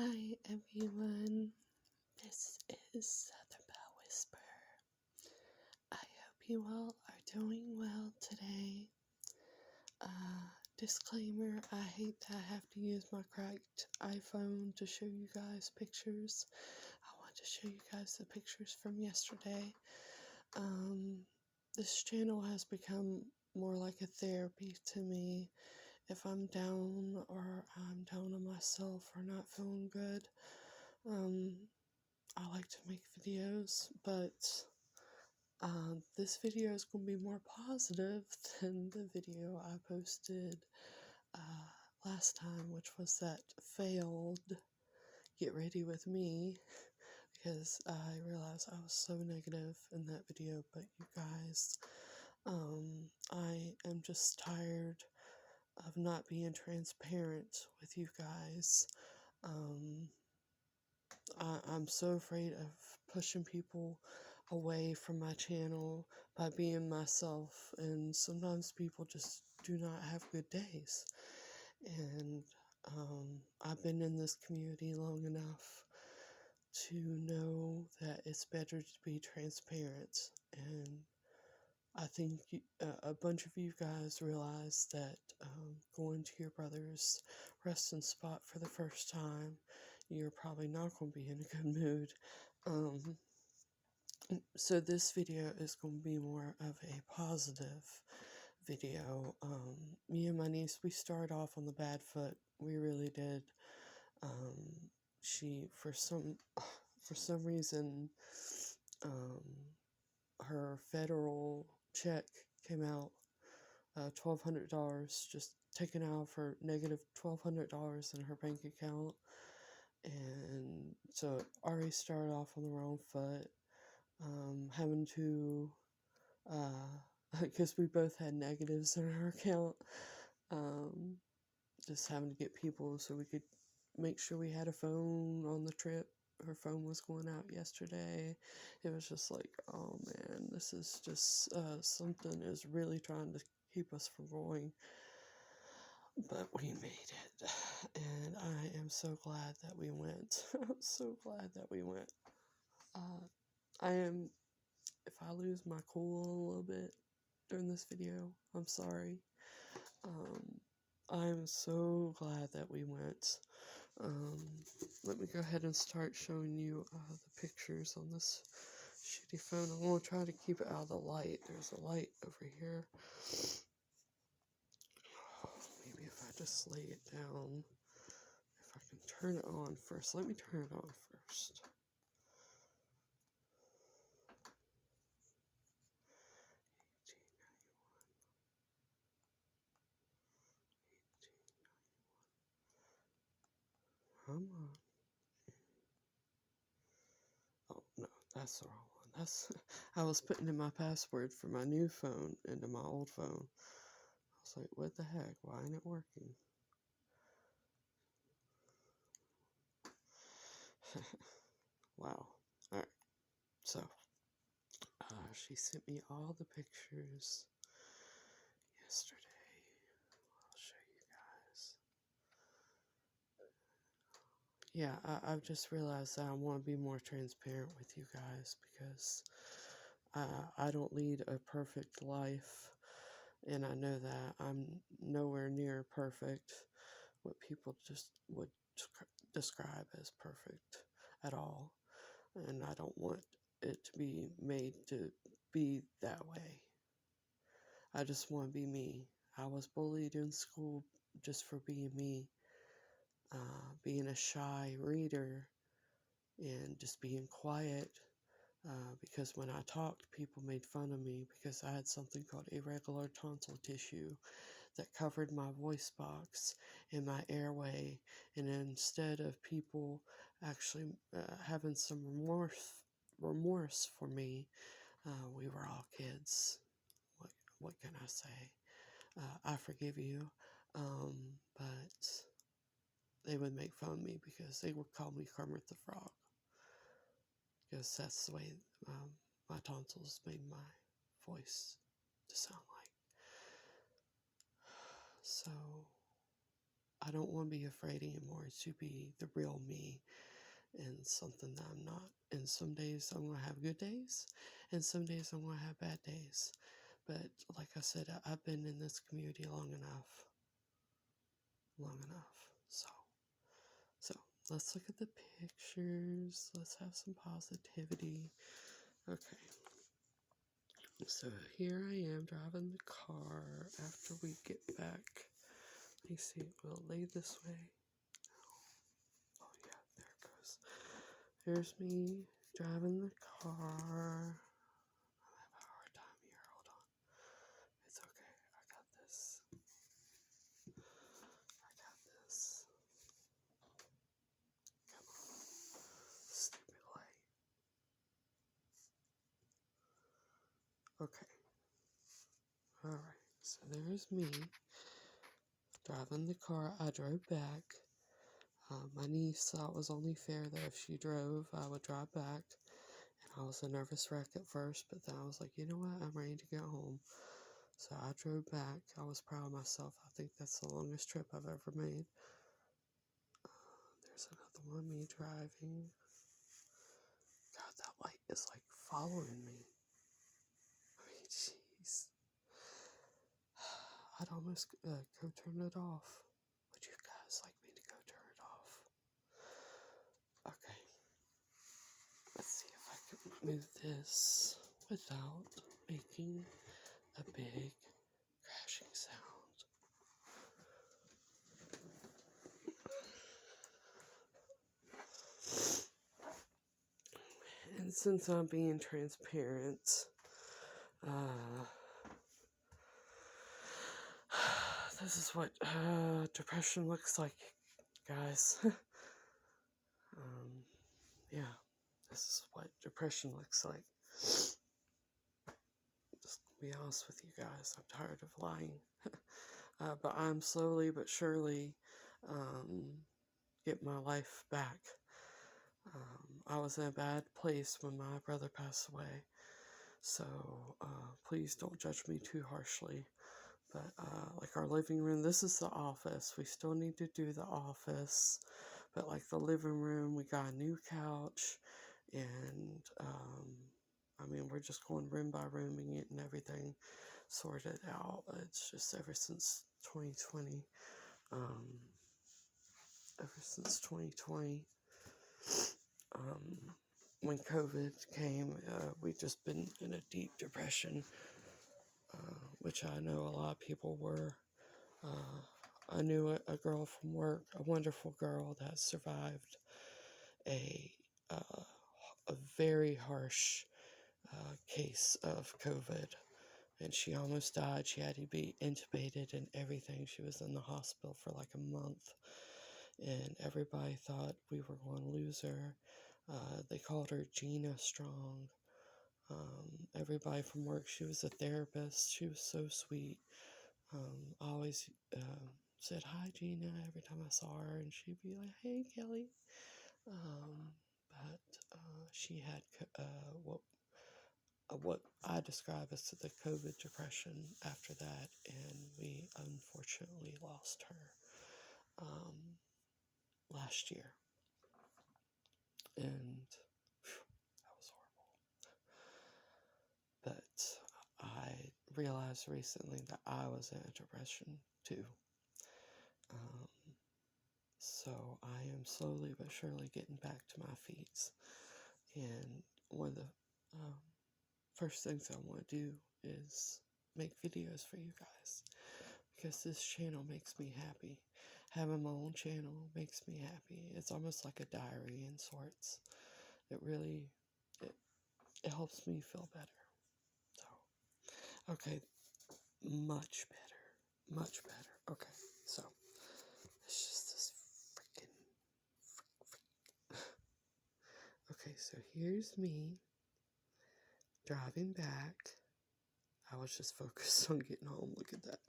Hi everyone, this is Southern Belle Whisper. I hope you all are doing well today. Disclaimer, I hate that I have to use my cracked iPhone to show you guys pictures. I want to show you guys the pictures from yesterday. This channel has become more like a therapy to me. If I'm down or I'm down on myself or not feeling good, I like to make videos, but this video is going to be more positive than the video I posted last time, which was that failed get ready with me, because I realized I was so negative in that video. But you guys, I am just tired of not being transparent with you guys. I'm so afraid of pushing people away from my channel by being myself, and sometimes people just do not have good days. And I've been in this community long enough to know that it's better to be transparent, and I think a bunch of you guys realize that going to your brother's resting spot for the first time, you're probably not going to be in a good mood. So this video is going to be more of a positive video. Me and my niece, we started off on the bad foot. We really did. She, for some reason, her federal check came out, $1,200, just taken out of her negative $1,200 in her bank account. And so it already started off on the wrong foot. Having to, because we both had negatives in our account, just having to get people so we could make sure we had a phone on the trip. Her phone was going out yesterday. It was just like, oh man, this is just something is really trying to keep us from going. But we made it, and I am so glad that we went. I'm so glad that we went. I am, if I lose my cool a little bit during this video, I'm sorry. I'm so glad that we went. Let me go ahead and start showing you the pictures on this shitty phone. I'm going to try to keep it out of the light. There's a light over here. Maybe if I just lay it down, if I can turn it on first. Let me turn it on first. Come on. Oh, no, that's the wrong one. I was putting in my password for my new phone into my old phone. I was like, what the heck? Why ain't it working? Wow. Alright. So, she sent me all the pictures yesterday. I'll show you guys. Yeah, I've just realized that I want to be more transparent with you guys, because I don't lead a perfect life, and I know that I'm nowhere near perfect, what people just would describe as perfect at all, and I don't want it to be made to be that way. I just want to be me. I was bullied in school just for being me, being a shy reader and just being quiet, because when I talked, people made fun of me because I had something called irregular tonsil tissue that covered my voice box and my airway, and instead of people actually having some remorse for me, we were all kids. What can I say? I forgive you, but they would make fun of me because they would call me Kermit the Frog, because that's the way my tonsils made my voice to sound like. So I don't want to be afraid anymore to be the real me and something that I'm not. And some days I'm going to have good days, and some days I'm going to have bad days. But like I said, I've been in this community long enough. So let's look at the pictures. Let's have some positivity. Okay. So here I am driving the car after we get back. Let me see. We'll lay this way. Oh yeah, there it goes. Here's me driving the car. I have a hard time here. Hold on. It's okay. I got this. I got this. Come on. Stupid light. Okay. Alright. So there's me driving the car. I drove back. My niece thought it was only fair that if she drove, I would drive back. And I was a nervous wreck at first, but then I was like, you know what? I'm ready to get home. So I drove back. I was proud of myself. I think that's the longest trip I've ever made. There's another one, me driving. God, that light is like following me. I mean, jeez. I'd almost go turn it off. Would you guys like me to go turn it off? Okay. Let's see if I can move this without making a big crashing sound. And since I'm being transparent, this is what depression looks like, guys. Yeah, this is what depression looks like. Just to be honest with you guys, I'm tired of lying. But I'm slowly but surely getting my life back. I was in a bad place when my brother passed away, so please don't judge me too harshly. But like our living room, this is the office. We still need to do the office, but like the living room, we got a new couch, and I mean, we're just going room by room and getting everything sorted out. It's just ever since 2020, when COVID came, we just been in a deep depression, which I know a lot of people were. I knew a girl from work, a wonderful girl that survived a very harsh case of COVID, and she almost died. She had to be intubated and everything. She was in the hospital for like a month, and everybody thought we were going to lose her. They called her Gina Strong. Everybody from work, she was a therapist. She was so sweet. I always said hi, Gina, every time I saw her, and she'd be like, hey, Kelly. But she had what I describe as the COVID depression after that, and we unfortunately lost her last year. And that was horrible. But I realized recently that I was in a depression too. So I am slowly but surely getting back to my feet. And one of the first things I want to do is make videos for you guys, because this channel makes me happy. Having my own channel makes me happy. It's almost like a diary in sorts. It really, it helps me feel better. So, okay, much better. Okay, so it's just this okay, so here's me driving back. I was just focused on getting home. Look at that.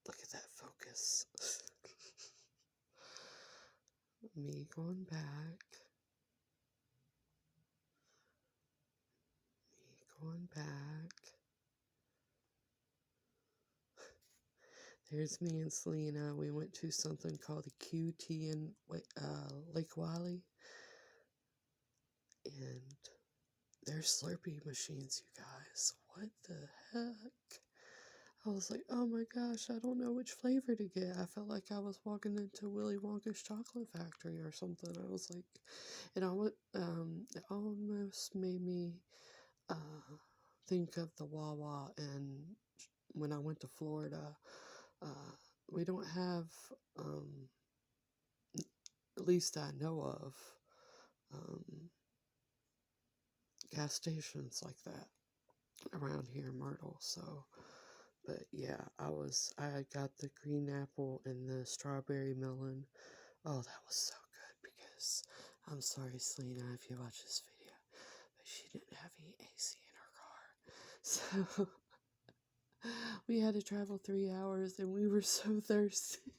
Look at that focus. Me going back. Me going back. Here's me and Selena. We went to something called the QT in Lake Wylie, and there's Slurpee machines, you guys. What the heck? I was like, oh my gosh, I don't know which flavor to get. I felt like I was walking into Willy Wonka's chocolate factory or something. I was like, it almost made me uh, think of the Wawa. And when I went to Florida, uh, we don't have, at least I know of, um, gas stations like that around here in Myrtle. So, but yeah, I got the green apple and the strawberry melon. Oh, that was so good because I'm sorry, Selena, if you watch this video, but she didn't have any AC in her car. So we had to travel 3 hours and we were so thirsty.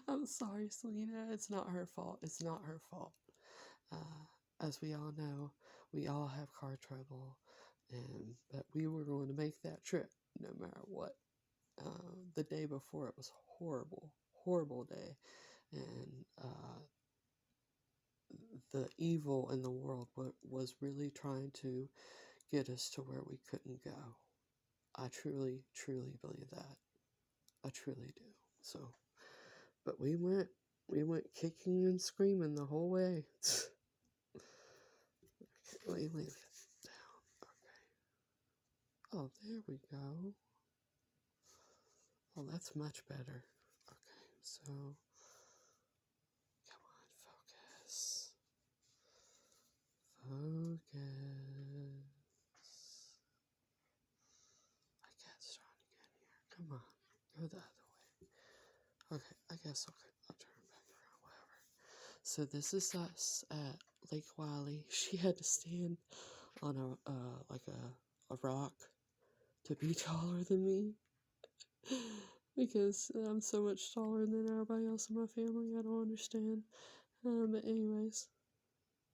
I'm sorry, Selena. It's not her fault. It's not her fault. As we all know, we all have car trouble, but we were going to make that trip no matter what. The day before it was horrible, horrible day, and the evil in the world was really trying to get us to where we couldn't go. I truly, truly believe that. I truly do. So, but we went kicking and screaming the whole way. Let me leave it down. Okay. Oh, there we go. Oh, that's much better. Okay, so come on, focus. Focus. I can't start again here. Come on, go the other way. Okay, I guess I'll turn back around, whatever. So this is us at Lake Wylie. She had to stand on a rock to be taller than me because I'm so much taller than everybody else in my family. I don't understand. But anyways,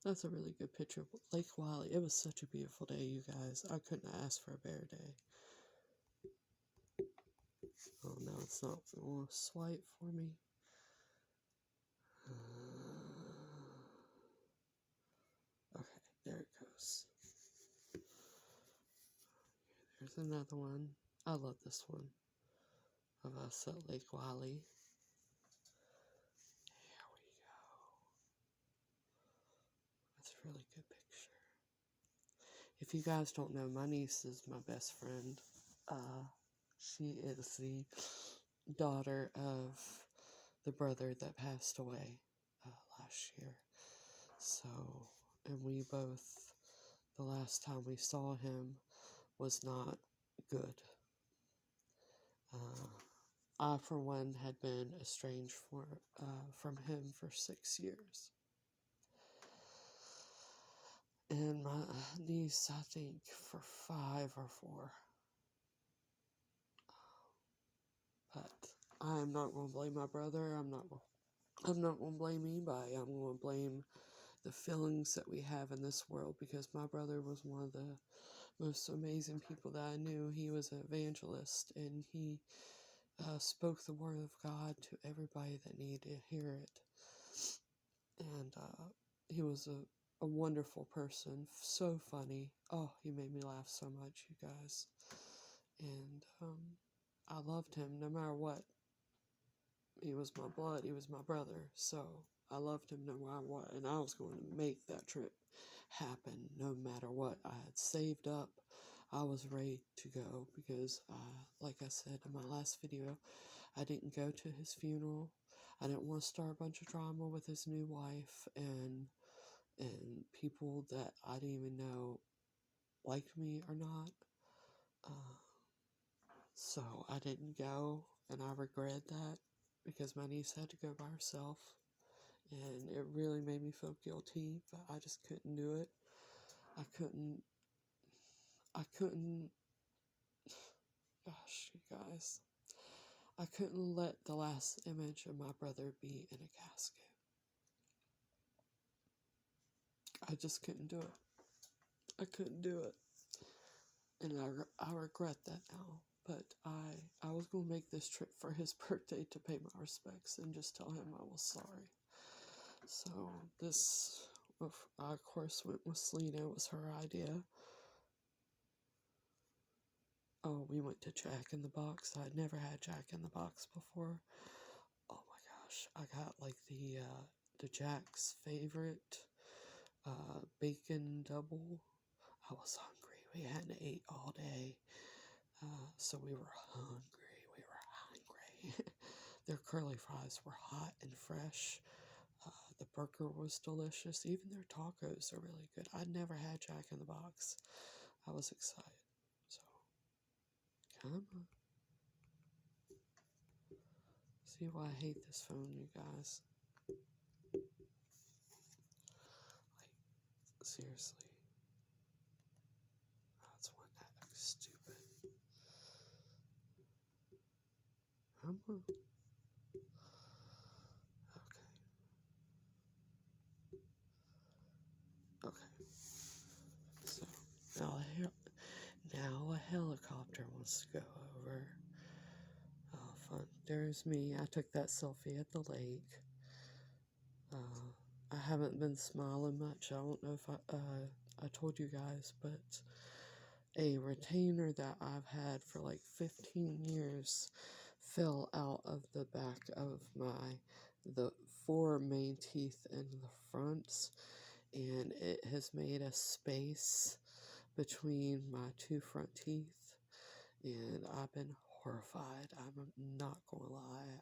that's a really good picture of Lake Wylie. It was such a beautiful day, you guys. I couldn't ask for a better day. Oh no, it's not going to swipe for me. Okay, there it goes. There's another one. I love this one of us at Lake Wylie. Here we go. That's a really good picture. If you guys don't know, my niece is my best friend. She is the daughter of the brother that passed away last year. So, and we both, the last time we saw him was not good. I, for one, had been estranged from him for 6 years. And my niece, I think, for 5 or 4. But I am not going to blame my brother. I'm not going to blame anybody. I'm going to blame the feelings that we have in this world, because my brother was one of the most amazing people that I knew. He was an evangelist, and he spoke the word of God to everybody that needed to hear it. And he was a wonderful person, so funny. Oh, he made me laugh so much, you guys. And I loved him no matter what. He was my blood, he was my brother, so I loved him no matter what, and I was going to make that trip happen no matter what. I had saved up, I was ready to go, because, like I said in my last video, I didn't go to his funeral. I didn't want to start a bunch of drama with his new wife, and people that I didn't even know liked me or not. So I didn't go, and I regret that, because my niece had to go by herself, and it really made me feel guilty, but I just couldn't do it. I couldn't, gosh, you guys, I couldn't let the last image of my brother be in a casket. I just couldn't do it. I couldn't do it. And I regret that now. But I was going to make this trip for his birthday to pay my respects and just tell him I was sorry. So this, I of course went with Selena. It was her idea. Oh, we went to Jack in the Box. I'd never had Jack in the Box before. Oh my gosh, I got like the Jack's favorite bacon double. I was hungry. We hadn't ate all day, so we were hungry. We were hungry. Their curly fries were hot and fresh. The burger was delicious. Even their tacos are really good. I'd never had Jack in the Box. I was excited. So, come on. See why I hate this phone, you guys. Like, seriously. That's one that looks stupid. Come on. Okay. Okay. So, now a helicopter wants to go over. Oh, fun. There's me. I took that selfie at the lake. I haven't been smiling much. I don't know if I told you guys, but a retainer that I've had for like 15 years fell out of the back of the four main teeth in the fronts, and it has made a space between my two front teeth, and I've been horrified. I'm not gonna lie.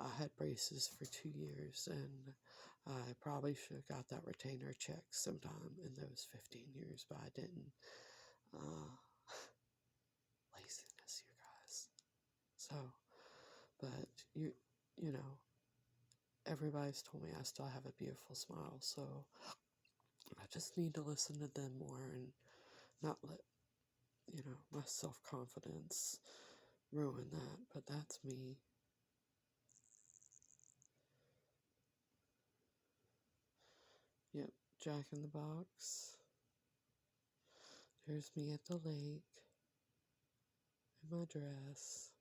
I had braces for 2 years, and I probably should have got that retainer checked sometime in those 15 years, but I didn't. Laziness, you guys. So, but you know, everybody's told me I still have a beautiful smile, so I just need to listen to them more and not let, my self-confidence ruin that, but that's me. Yep, Jack in the Box. There's me at the lake in my dress.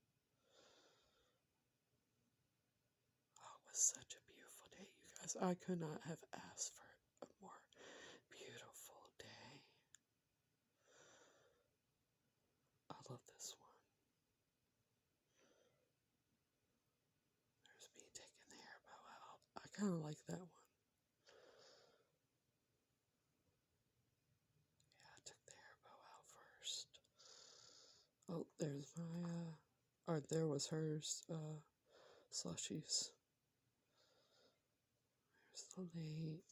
Oh, it was such a beautiful day, you guys. I could not have asked for a more beautiful day. I love this one. There's me taking the hair bow out. I kind of like that one. Yeah, I took the hair bow out first. Oh, there's my, or there was hers, slushies. There's the lake.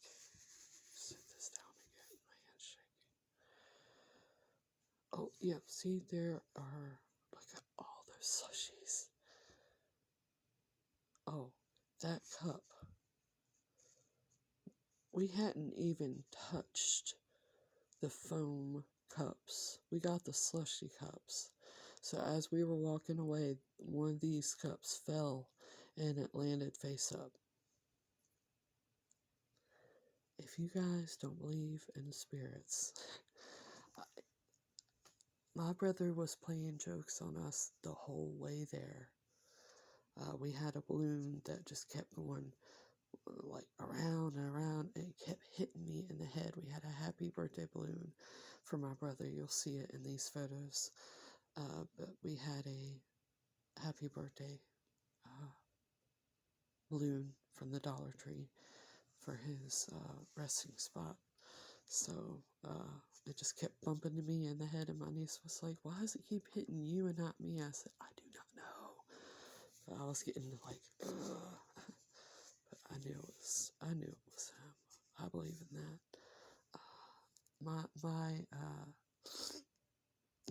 Sit this down again. My hand's shaking. Oh, yeah, see, there are, look at all those slushies. Oh, that cup. We hadn't even touched the foam cups. We got the slushy cups. So as we were walking away, one of these cups fell and it landed face up. If you guys don't believe in spirits, my brother was playing jokes on us the whole way there. We had a balloon that just kept going like around and around, and it kept hitting me in the head. We had a happy birthday balloon for my brother. You'll see it in these photos. But we had a happy birthday balloon from the Dollar Tree for his resting spot. So it just kept bumping to me in the head, and my niece was like, "Why does it keep hitting you and not me?" I said, "I do not know." But I was getting like, ugh. But I knew it was him. I believe in that. My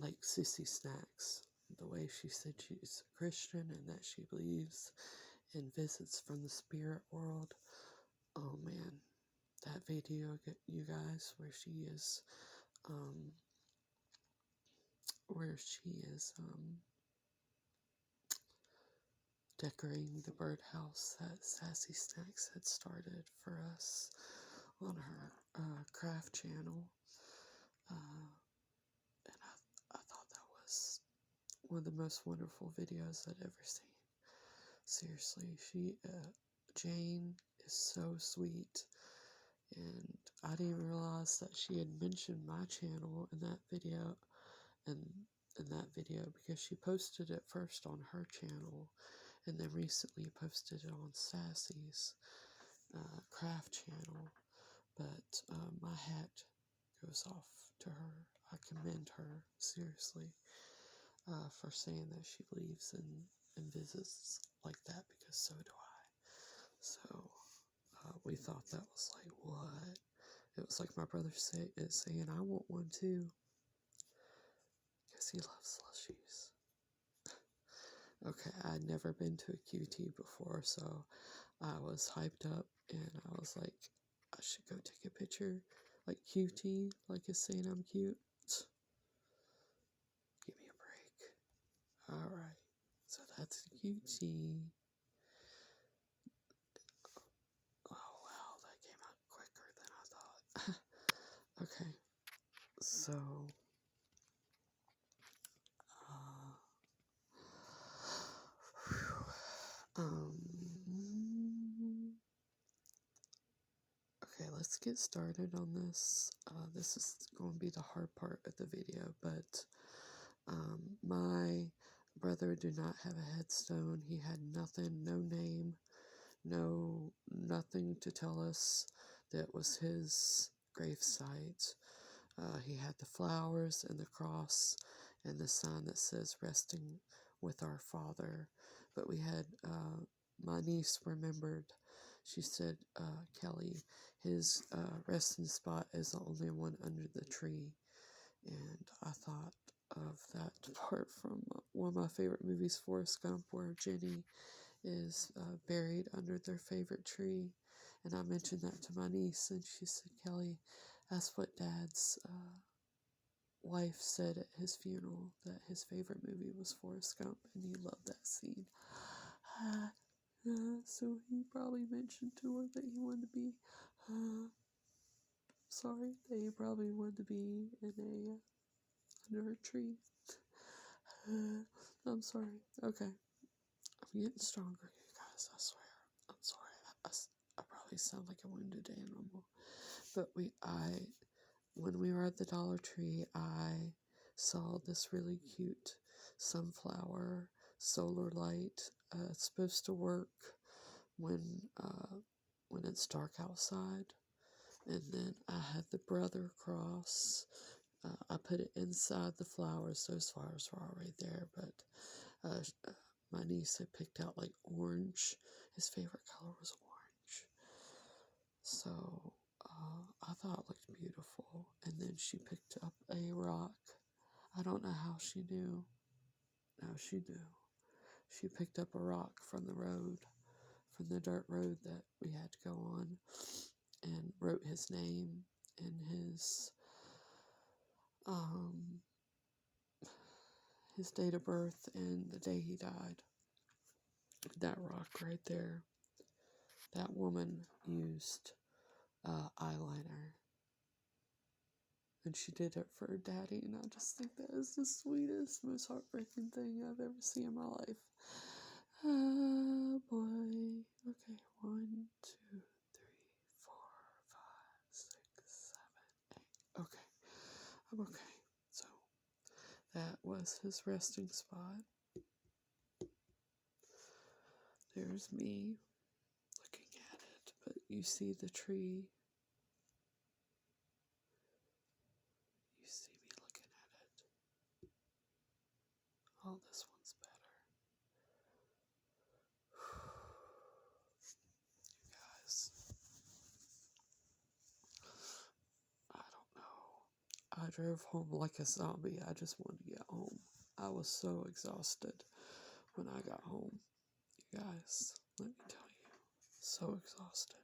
like Sissy Snacks, the way she said she's a Christian and that she believes in visits from the spirit world. Oh man, that video, you guys, where she is decorating the birdhouse that Sassy Snacks had started for us on her craft channel. And I thought that was one of the most wonderful videos I'd ever seen. Seriously, Jane is so sweet, and I didn't even realize that she had mentioned my channel in that video, and in that video because she posted it first on her channel, and then recently posted it on Sassy's craft channel. But my hat goes off to her. I commend her seriously for saying that she leaves and visits like that, because so do I. So we thought that was like, what? It was like my brother saying, I want one too, because he loves slushies. Okay, I'd never been to a QT before, so I was hyped up, and I was like, I should go take a picture. Like QT, like it's saying I'm cute. Give me a break. Alright, so that's QT. Oh wow, that came out quicker than I thought. Okay, so okay, let's get started on this. This is going to be the hard part of the video, but my brother did not have a headstone. He had nothing, no name, nothing to tell us that was his gravesite. He had the flowers and the cross and the sign that says resting with our father. But we had, my niece remembered, she said, Kelly, his resting spot is the only one under the tree. And I thought of that part from one of my favorite movies, Forrest Gump, where Jenny is buried under their favorite tree. And I mentioned that to my niece, and she said, Kelly, that's what Dad's wife said at his funeral, that his favorite movie was Forrest Gump, and he loved that scene. So he probably mentioned to her that he wanted to be, that he probably wanted to be in under a tree. I'm sorry. Okay. I'm getting stronger, you guys, I swear. I'm sorry. I probably sound like a wounded animal. But when we were at the Dollar Tree, I saw this really cute sunflower solar light. It's supposed to work when it's dark outside. And then I had the brother cross. I put it inside the flowers. Those flowers were already there, but my niece had picked out like orange. His favorite color was orange. So I thought it looked beautiful. And then she picked up a rock. I don't know how she knew. No, she knew. She picked up a rock from the road, from the dirt road that we had to go on, and wrote his name and his date of birth and the day he died. That rock right there. That woman used eyeliner. And she did it for her daddy, and I just think that is the sweetest, most heartbreaking thing I've ever seen in my life. Oh boy. Okay, 1, 2, 3, 4, 5, 6, 7, 8. Okay, I'm okay. So that was his resting spot. There's me looking at it, but you see the tree. You see me looking at it. Oh, this one's better. You guys, I don't know. I drove home like a zombie. I just wanted to get home. I was so exhausted when I got home. You guys, let me tell you, so exhausted.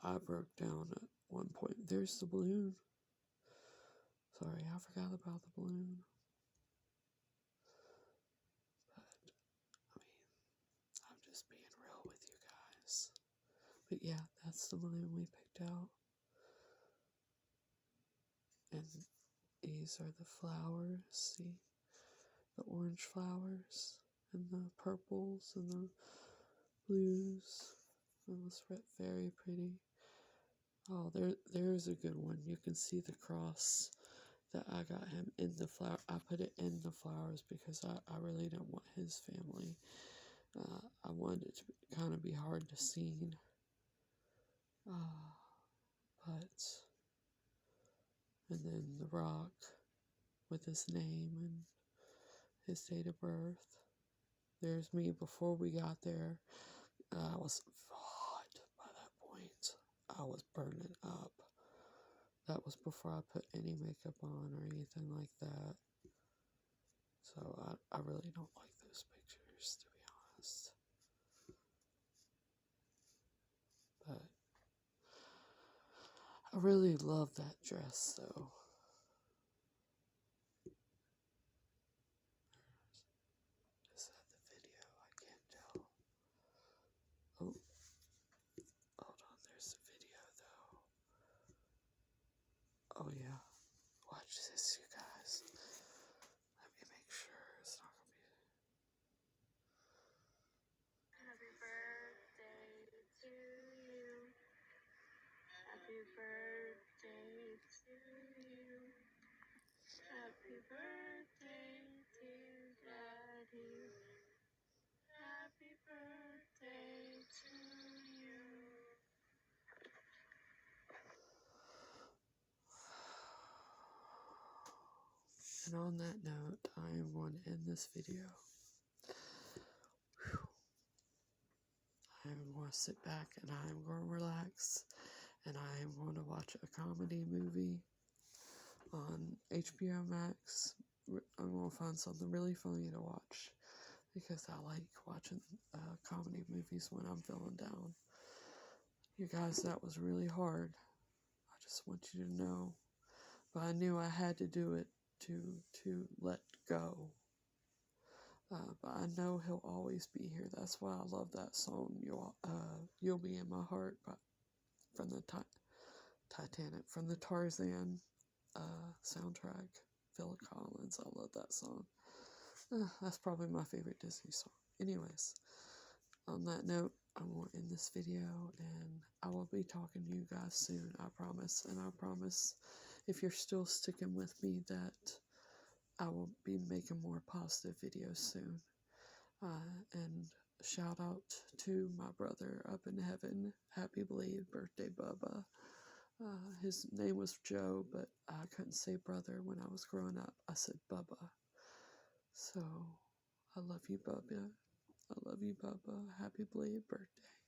I broke down at one point. There's the balloon. Sorry, I forgot about the balloon. But, I'm just being real with you guys. But yeah, that's the balloon we picked out. And these are the flowers. See? The orange flowers. And the purples and the blues. It was very pretty. Oh, there's a good one. You can see the cross that I got him in the flower. I put it in the flowers because I really don't want his family. I wanted it to kind of be hard to see. But, and then the rock with his name and his date of birth. There's me before we got there. I was hot by that point. I was burning up. That was before I put any makeup on or anything like that. So I really don't like those pictures, to be honest. But I really love that dress, though. Is that the video? I can't tell. Oh, hold on. There's the video, though. Oh, yeah. Watch this, you guys. Let me make sure it's not going to be... Happy birthday to you. Happy birthday to you. Happy birthday, dear Daddy. Happy birthday to you. And on that note, I am going to end this video. I am going to sit back and I am going to relax. And I am going to watch a comedy movie on HBO Max. I'm going to find something really funny to watch because I like watching comedy movies when I'm feeling down. You guys, that was really hard. I just want you to know. But I knew I had to do it to let go. But I know he'll always be here. That's why I love that song, You'll Be in My Heart, from the Titanic, from the Tarzan soundtrack. Phil Collins, I love that song. That's probably my favorite Disney song. Anyways, on that note, I'm going to end this video, and I will be talking to you guys soon, I promise. And I promise, if you're still sticking with me, that I will be making more positive videos soon. And shout out to my brother up in heaven. Happy belated birthday, Bubba. His name was Joe, but I couldn't say brother when I was growing up. I said Bubba. So, I love you, Bubba. I love you, Bubba. Happy belated birthday.